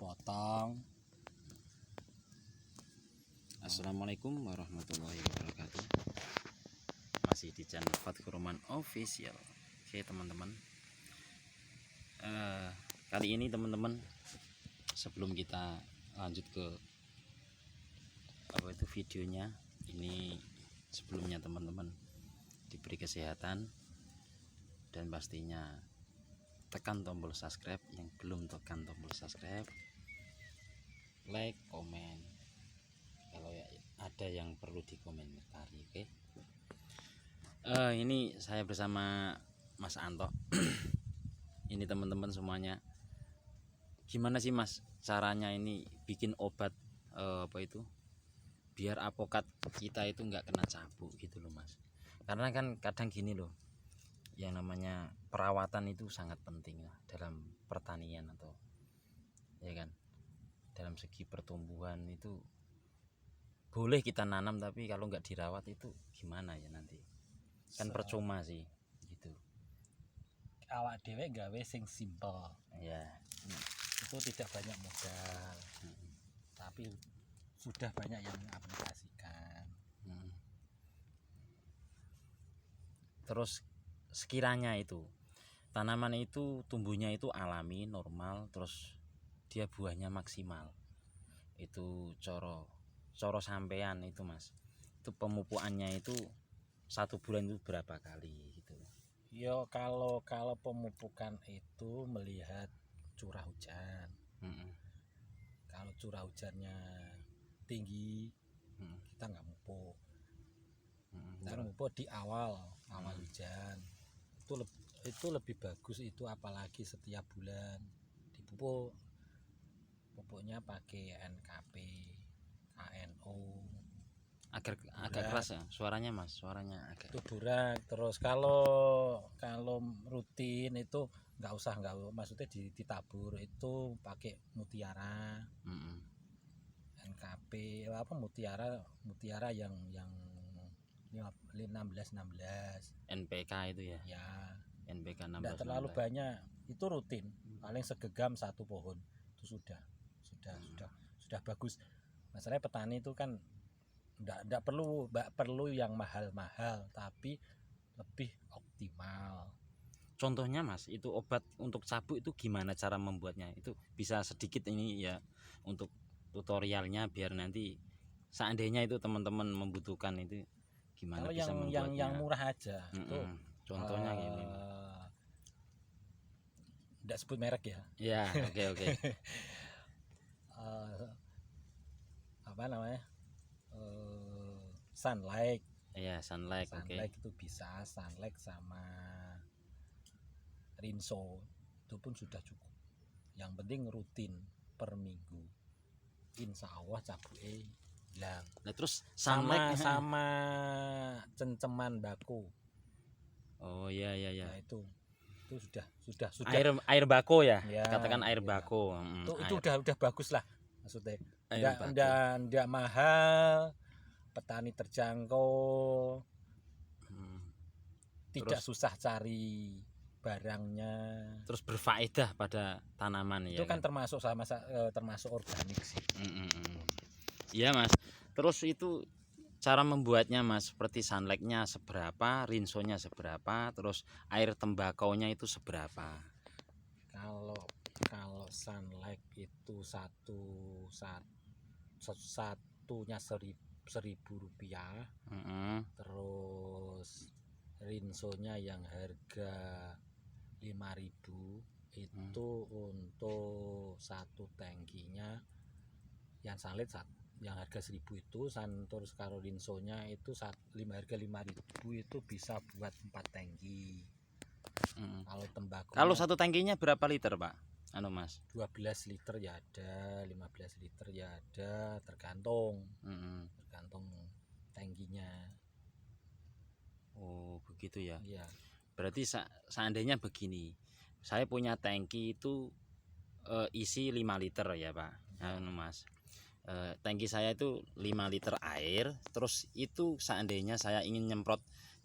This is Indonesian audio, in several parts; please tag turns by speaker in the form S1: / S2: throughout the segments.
S1: potong.
S2: Assalamualaikum warahmatullahi wabarakatuh. Masih di channel Fathuroman Official. Oke teman-teman, kali ini teman-teman, sebelum kita lanjut ke videonya, ini sebelumnya teman-teman diberi kesehatan dan pastinya tekan tombol subscribe. Yang belum tekan tombol subscribe, like, komen kalau ya ada yang perlu dikomentari. Oke. Ini saya bersama Mas Anto. Ini teman-teman semuanya, gimana sih Mas caranya ini bikin obat biar apokat kita itu nggak kena cabuk gitu loh Mas. Karena kan kadang gini loh, yang namanya perawatan itu sangat penting lah dalam pertanian, atau ya kan, dalam segi pertumbuhan itu boleh kita nanam, tapi kalau nggak dirawat itu gimana ya, nanti kan percuma sih gitu.
S1: Awak dhewe gawe sing simple
S2: Ya,
S1: itu tidak banyak modal, tapi sudah banyak yang mengaplikasikan.
S2: terus sekiranya itu tanaman itu tumbuhnya itu alami, normal, terus dia buahnya maksimal, itu coro sampean itu Mas, itu pemupukannya itu 1 bulan itu berapa kali gitu?
S1: Yo kalau pemupukan itu melihat curah hujan. Kalau curah hujannya tinggi, kita nggak mupuk. Kita mupuk di awal hujan. Itu lebih bagus itu, apalagi setiap bulan dipupuk. Pupuknya pakai NKP, KNO.
S2: Agak keras ya suaranya Mas, suaranya agak.
S1: Itu burak. Terus kalau rutin itu maksudnya ditabur itu pakai Mutiara. NKP apa Mutiara yang 16
S2: NPK itu ya.
S1: ya,
S2: NPK 16.
S1: tidak terlalu banyak, itu rutin, paling segegam 1 pohon itu sudah bagus. Masalahnya petani itu kan enggak perlu yang mahal-mahal, tapi lebih optimal.
S2: Contohnya Mas, itu obat untuk cabuk itu gimana cara membuatnya? Itu bisa sedikit ini ya, untuk tutorialnya, biar nanti seandainya itu teman-teman membutuhkan itu gimana.
S1: Kalau
S2: bisa membuatnya
S1: yang murah aja. Itu
S2: contohnya gini.
S1: Enggak sebut merek ya.
S2: Ya, oke.
S1: Apa namanya? Sunlight.
S2: Iya, Sunlight.
S1: Sunlight itu bisa, Sunlight sama Rinso itu pun sudah cukup. Yang penting rutin per minggu, insya Allah cabuke hilang.
S2: Nah, terus
S1: sama cenceman baku.
S2: Oh iya.
S1: Nah, itu sudah
S2: air bako ya, katakan air
S1: ya.
S2: bako.
S1: Itu udah bagus lah, maksudnya enggak mahal, petani terjangkau, tidak susah cari barangnya,
S2: terus berfaedah pada tanaman.
S1: Itu
S2: ya
S1: kan termasuk termasuk organik sih.
S2: Iya Mas. Terus itu cara membuatnya Mas, seperti sunlightnya seberapa, rinsonya seberapa, terus air tembakaunya itu seberapa?
S1: Kalau sunlight itu satunya Rp1.000. Terus rinsonya yang harga Rp5.000 itu untuk 1 tangkinya. Yang sunlight yang harga 1.000 itu, terus kalau rinsonya itu harga 5.000 itu bisa buat 4 tangki. Kalau tembakau,
S2: kalau 1 tangkinya berapa liter Pak? Mas,
S1: 12 liter ya ada, 15 liter ya ada, tergantung tangkinya.
S2: Oh begitu ya.
S1: Iya.
S2: Berarti seandainya begini, saya punya tangki itu isi 5 liter ya Pak. Mas, tangki saya itu 5 liter air. Terus itu seandainya saya ingin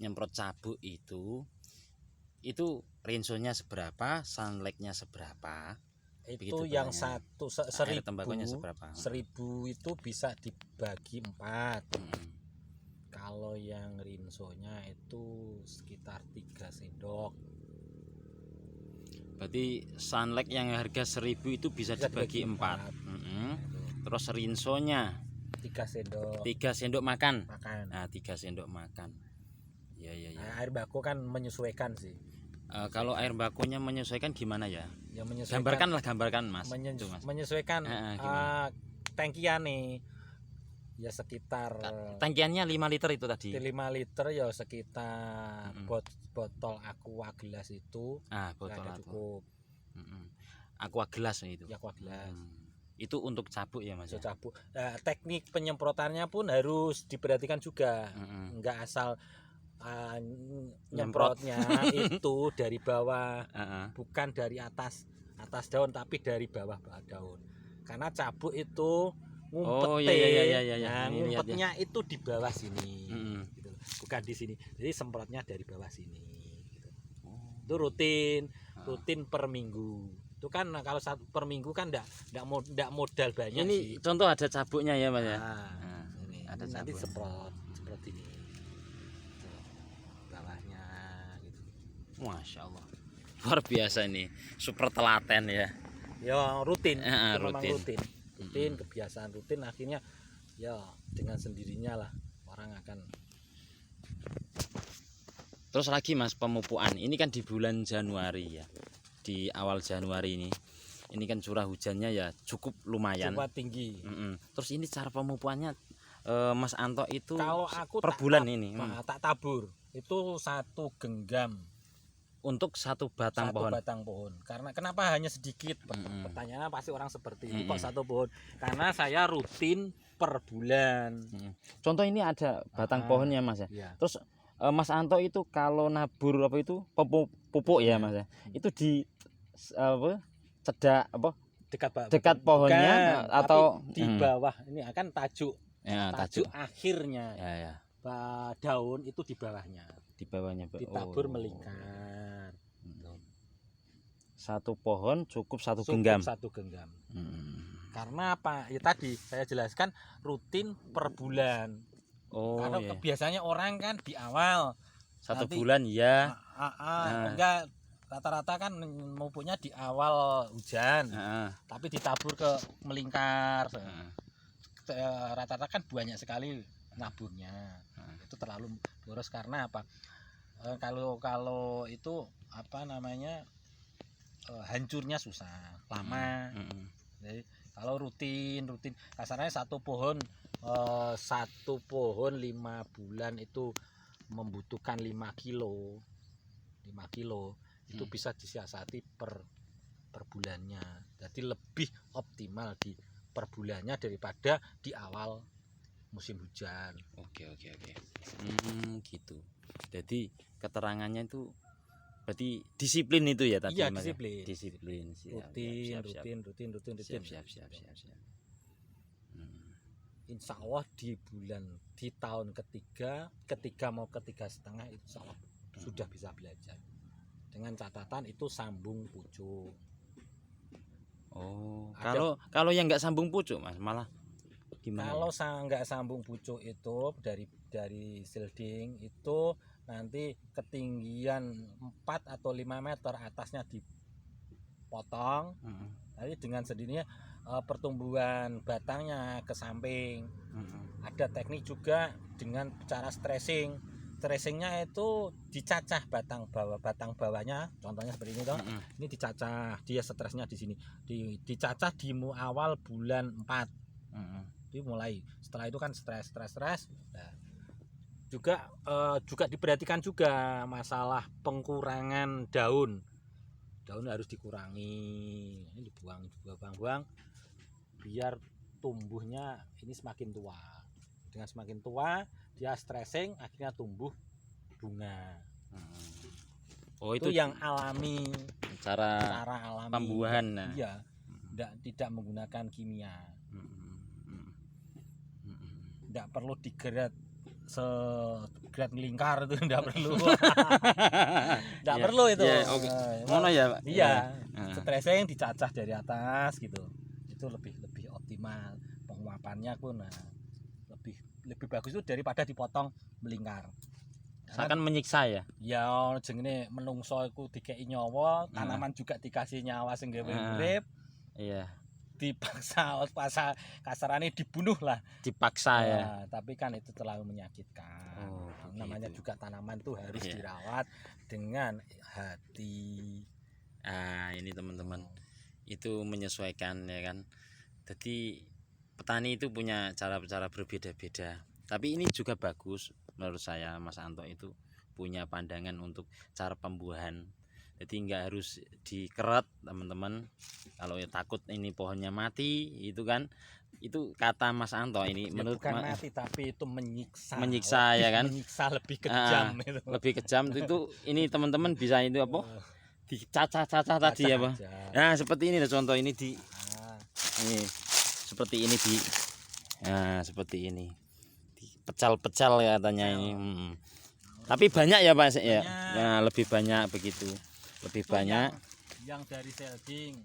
S2: nyemprot cabuk itu rinsonya seberapa, sunlightnya seberapa,
S1: itu
S2: Begitu
S1: yang
S2: banyaknya.
S1: satu
S2: Air tembakonya seberapa?
S1: 1000 itu bisa dibagi 4.
S2: Mm-mm.
S1: Kalau yang rinsonya itu sekitar 3 sendok.
S2: Berarti sunlight yang harga 1000 itu bisa
S1: Bisa
S2: dibagi
S1: dibagi
S2: 4.
S1: empat.
S2: Terus rinsonya
S1: 3 sendok
S2: 3 sendok makan.
S1: makan.
S2: Nah, 3 sendok makan. Ya.
S1: Nah, air baku kan menyesuaikan sih.
S2: Kalau air bakunya menyesuaikan gimana ya?
S1: Yang menyesuaikan
S2: Gambarkan Mas. Itu, Mas.
S1: menyesuaikan
S2: Gimana?
S1: tangkian nih. Ya sekitar
S2: Tangkiannya 5 liter itu tadi.
S1: 5 liter ya sekitar botol aqua gelas itu.
S2: Botol
S1: ada
S2: aqua.
S1: cukup.
S2: Aqua gelas itu.
S1: Ya, aqua gelas.
S2: Itu untuk cabuk ya Mas.
S1: So, cabuk. Nah, teknik penyemprotannya pun harus diperhatikan juga. Enggak asal nyemprotnya itu dari bawah, bukan dari atas daun tapi dari bawah daun. Karena cabuk itu ngumpetin. Nah, ngumpetnya itu di bawah sini. Gitu. Bukan di sini. Jadi semprotnya dari bawah sini gitu. Itu rutin per minggu. Itu kan kalau per minggu kan enggak modal banyak.
S2: Ini
S1: sih.
S2: contoh ada cabuknya ya Mas ya.
S1: Ini
S2: ada
S1: nanti
S2: cabuk.
S1: semprot ini. Bawahnya gitu.
S2: Masya Allah, luar biasa ini, super telaten ya.
S1: Ya rutin,
S2: rutin.
S1: Kebiasaan rutin akhirnya ya dengan sendirinya lah orang akan.
S2: Terus lagi Mas, pemupukan ini kan di bulan Januari ya, di awal Januari ini kan curah hujannya ya cukup lumayan,
S1: cukup tinggi.
S2: Terus ini cara pemupukannya Mas Anto itu
S1: kalau aku
S2: per bulan ini
S1: tak tabur itu 1 genggam
S2: untuk satu batang
S1: pohon. Karena kenapa hanya sedikit? Pertanyaannya pasti orang seperti itu, kok 1 pohon? Karena saya rutin per bulan.
S2: Contoh ini ada batang pohonnya Mas ya.
S1: Iya.
S2: Terus Mas Anto itu kalau nabur apa itu pupuk ya Mas ya. Itu di cedak dekat pohonnya atau
S1: di bawah ini akan tajuk akhirnya.
S2: Ya.
S1: Daun itu di bawahnya. Ditabur
S2: Oh.
S1: melingkar.
S2: 1 pohon cukup 1 genggam.
S1: 1 genggam. Karena apa? Ya tadi saya jelaskan rutin per bulan. Karena biasanya orang kan di awal
S2: 1 bulan ya.
S1: Enggak, rata-rata kan mempunyai di awal hujan. Tapi ditabur ke melingkar. Rata-rata kan banyak sekali naburnya. Itu terlalu boros karena apa? Kalau itu apa namanya? Hancurnya susah, lama. Jadi kalau rutin kasarnya 1 pohon 5 bulan itu membutuhkan 5 kilo itu bisa disiasati per bulannya. Jadi lebih optimal di per bulannya daripada di awal musim hujan.
S2: Oke. Gitu. Jadi keterangannya itu berarti disiplin itu ya tadi
S1: Iya,
S2: Mas.
S1: Disiplin.
S2: Siap.
S1: Insya Allah di tahun ketika mau ketiga setengah insya Allah sudah bisa belajar. Dengan catatan itu sambung pucuk.
S2: Kalau yang nggak sambung pucuk Mas malah gimana?
S1: Kalau nggak sambung pucuk itu dari shielding itu nanti ketinggian 4 atau 5 meter atasnya dipotong. Nanti dengan sendirinya pertumbuhan batangnya ke samping. Ada teknik juga dengan cara stressing. Stressingnya itu dicacah batang bawahnya, contohnya seperti ini toh. Ini dicacah, dia stresnya di sini. Dicacah di awal bulan 4. Dimulai. Setelah itu kan stres. Nah, juga diperhatikan juga masalah pengkurangan daun harus dikurangi, ini dibuang biar tumbuhnya ini semakin tua. Dengan semakin tua dia stressing akhirnya tumbuh bunga. Itu yang alami, cara alami
S2: pembuahan.
S1: Iya, tidak menggunakan kimia. Tidak perlu digerat segrad melingkar itu enggak perlu. Enggak perlu itu.
S2: Ya, oke. Ngono ya, Pak.
S1: Iya,
S2: Heeh.
S1: stresnya yang dicacah dari atas gitu. Itu lebih optimal. Penguapannya pun lebih bagus itu daripada dipotong melingkar.
S2: Seakan menyiksa ya.
S1: Ya jenenge menungso iku dikeki nyawa, tanaman juga dikasih nyawa sing gawe urip.
S2: Iya,
S1: Dipaksa kasarane dibunuh lah.
S2: dipaksa ya.
S1: Nah, tapi kan itu terlalu menyakitkan.
S2: Oh,
S1: Namanya
S2: begitu.
S1: juga tanaman tuh harus
S2: Iya.
S1: dirawat dengan hati.
S2: Ini teman-teman, itu menyesuaikan ya kan. Jadi petani itu punya cara-cara berbeda-beda. Tapi ini juga bagus menurut saya, Mas Anto itu punya pandangan untuk cara pembuahan. Jadi nggak harus dikeret teman-teman. Kalau ya takut ini pohonnya mati itu kan, itu kata Mas Anto ini
S1: Ya,
S2: menurut
S1: bukan mati tapi itu menyiksa.
S2: Menyiksa, ya kan?
S1: Menyiksa lebih kejam itu.
S2: lebih kejam itu ini teman-teman bisa itu apa? Dicacah-cacah tadi ya, Pak.
S1: Aja.
S2: Nah, seperti ini contoh ini
S1: Nah,
S2: ini seperti ini nah seperti ini dipecal-pecal ya katanya ini. Tapi banyak ya Pak ya. Nah, lebih banyak begitu. Lebih
S1: itu
S2: banyak
S1: yang dari seeding,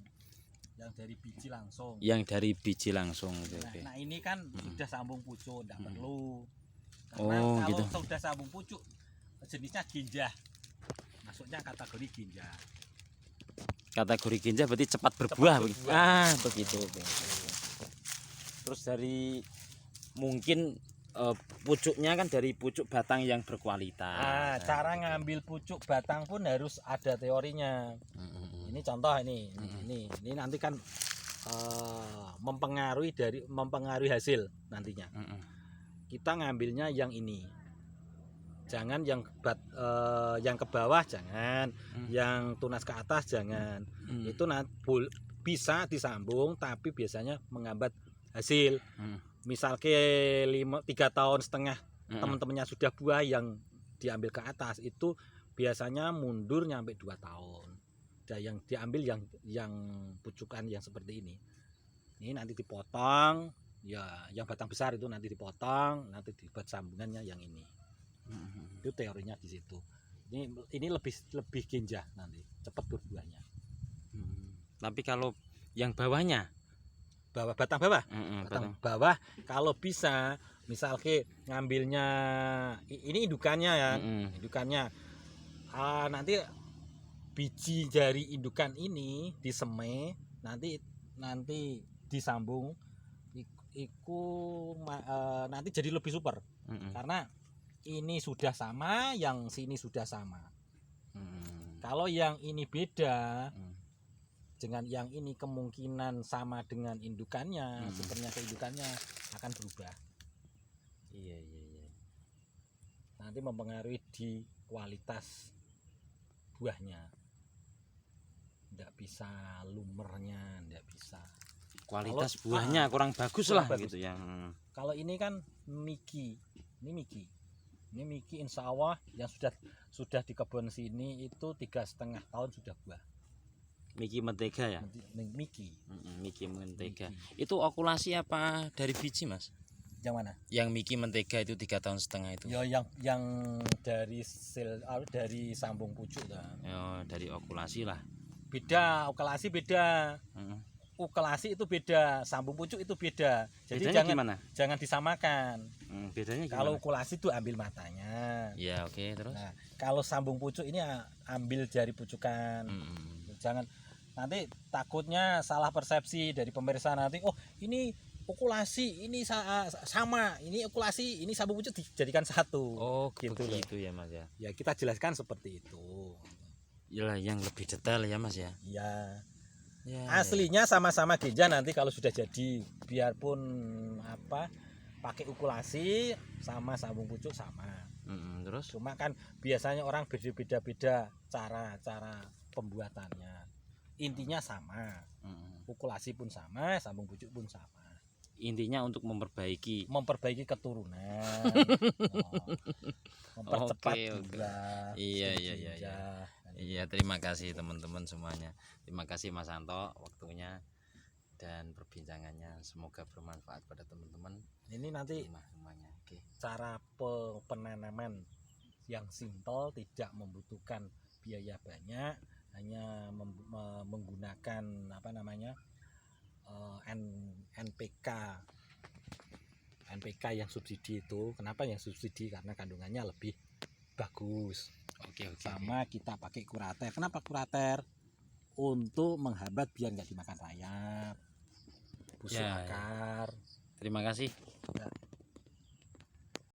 S1: yang dari biji langsung.
S2: yang dari biji langsung. Oke.
S1: Nah, ini kan sudah sambung pucuk, enggak perlu. Karena
S2: Oh,
S1: kalau
S2: gitu.
S1: sudah sambung pucuk jenisnya ginjah. Masuknya kategori ginjah.
S2: Kategori ginjal berarti cepat berbuah.
S1: berbuah.
S2: Begitu. Terus dari mungkin pucuknya kan dari pucuk batang yang berkualitas.
S1: Cara ngambil pucuk batang pun harus ada teorinya. Ini contoh ini nanti kan mempengaruhi hasil nantinya. Kita ngambilnya yang ini. Jangan yang ke bawah jangan, yang tunas ke atas jangan. Itu bisa disambung tapi biasanya menghambat hasil. Misal ke 3,5 tahun teman-temannya sudah buah, yang diambil ke atas itu biasanya mundur nyampe 2 tahun. Yang diambil yang pucukan yang seperti ini. Ini nanti dipotong, ya yang batang besar itu nanti dipotong, nanti dibuat sambungannya yang ini. Itu teorinya di situ. Ini lebih ginjah nanti, cepat berbuahnya.
S2: Tapi kalau yang bawahnya,
S1: batang bawah kalau bisa misal ke ngambilnya ini indukannya ya. Indukannya nanti biji dari indukan ini disemai, nanti disambung nanti jadi lebih super. Karena ini sudah sama, yang sini sudah sama. Kalau yang ini beda dengan yang ini, kemungkinan sama dengan indukannya, sebenarnya keindukannya akan berubah.
S2: Iya.
S1: Nanti mempengaruhi di kualitas buahnya. Tidak bisa lumernya, tidak bisa.
S2: Kualitas buahnya kurang bagus lah
S1: bagus.
S2: gitu ya.
S1: Kalau ini kan Miki. Ini Miki insya Allah yang sudah di kebun sini itu 3,5 tahun sudah buah.
S2: Miki mentega ya.
S1: Miki.
S2: Miki mentega. Itu okulasi apa dari biji Mas?
S1: Yang mana?
S2: Yang Miki mentega itu 3,5 tahun itu.
S1: Ya yang dari sambung pucuk dah.
S2: Ya dari okulasi lah.
S1: Beda, okulasi beda. Okulasi itu beda, sambung pucuk itu beda. Jadi jangan disamakan.
S2: Bedanya gimana?
S1: Kalau okulasi itu ambil matanya.
S2: Ya oke, terus.
S1: Nah, kalau sambung pucuk ini ambil jari pucukan. Jangan, nanti takutnya salah persepsi dari pemirsa nanti. Oh, ini okulasi, ini sama, ini okulasi, ini sambung pucuk dijadikan satu.
S2: Oh,
S1: gitu
S2: ya Mas ya.
S1: Ya kita jelaskan seperti itu.
S2: Yalah yang lebih detail ya Mas ya.
S1: Iya.
S2: Ya,
S1: aslinya sama-sama ginjal nanti kalau sudah jadi, biarpun pakai okulasi sama sambung pucuk sama.
S2: Terus
S1: Cuma kan biasanya orang beda-beda cara pembuatannya. Intinya sama. Okulasi pun sama, sambung pucuk pun sama.
S2: Intinya untuk memperbaiki
S1: keturunan. Mempercepat buah.
S2: Iya, terima kasih teman-teman semuanya. Terima kasih Mas Anto waktunya. dan perbincangannya semoga bermanfaat pada teman-teman
S1: Ini nanti
S2: rumah-rumahnya. Oke.
S1: cara penanaman yang simpel, tidak membutuhkan biaya banyak, hanya menggunakan apa namanya NPK yang subsidi itu. Kenapa yang subsidi? Karena kandungannya lebih bagus.
S2: Oke.
S1: Sama kita pakai kurater. Kenapa kurater? Untuk menghambat biar nggak dimakan rayap, busuk
S2: Ya, ya.
S1: akar.
S2: Terima kasih.
S1: Ya.